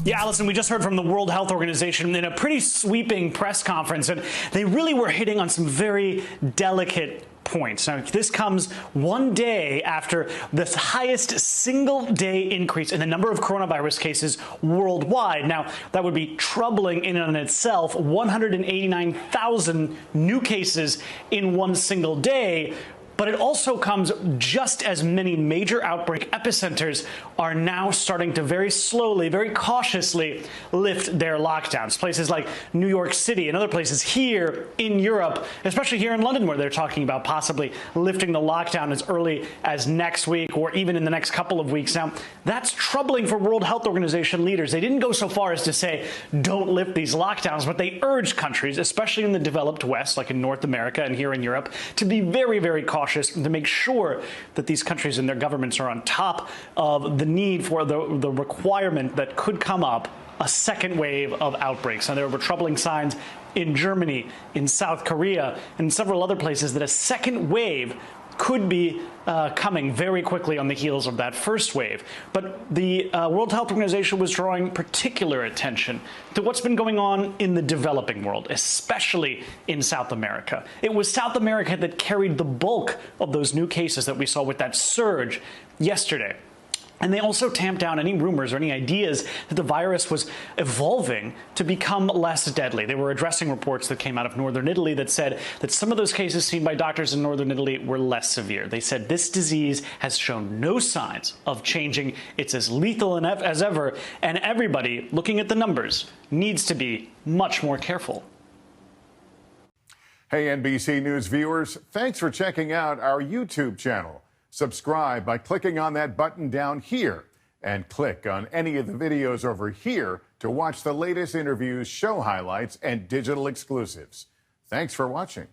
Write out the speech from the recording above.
Yeah, Allison, we just heard from the World Health Organization in a pretty sweeping press conference, and they really were hitting on some very delicate points. Now, this comes one day after the highest single-day increase in the number of coronavirus cases worldwide. Now, that would be troubling in and of itself. 189,000 new cases in one single day. But it also comes just as many major outbreak epicenters are now starting to very slowly, very cautiously lift their lockdowns. Places like New York City and other places here in Europe, especially here in London, where they're talking about possibly lifting the lockdown as early as next week or even in the next couple of weeks. Now, that's troubling for World Health Organization leaders. They didn't go so far as to say, don't lift these lockdowns, but they urged countries, especially in the developed West, like in North America and here in Europe, to be very, very cautious to make sure that these countries and their governments are on top of the need for the requirement that could come up a second wave of outbreaks. And there were troubling signs in Germany, in South Korea, and several other places that a second wave could be coming very quickly on the heels of that first wave. But the World Health Organization was drawing particular attention to what's been going on in the developing world, especially in South America. It was South America that carried the bulk of those new cases that we saw with that surge yesterday. And they also tamped down any rumors or any ideas that the virus was evolving to become less deadly. They were addressing reports that came out of northern Italy that said that some of those cases seen by doctors in northern Italy were less severe. They said this disease has shown no signs of changing. It's as lethal as ever. And everybody, looking at the numbers, needs to be much more careful. Hey, NBC News viewers, thanks for checking out our YouTube channel. Subscribe by clicking on that button down here and click on any of the videos over here to watch the latest interviews, show highlights, and digital exclusives. Thanks for watching.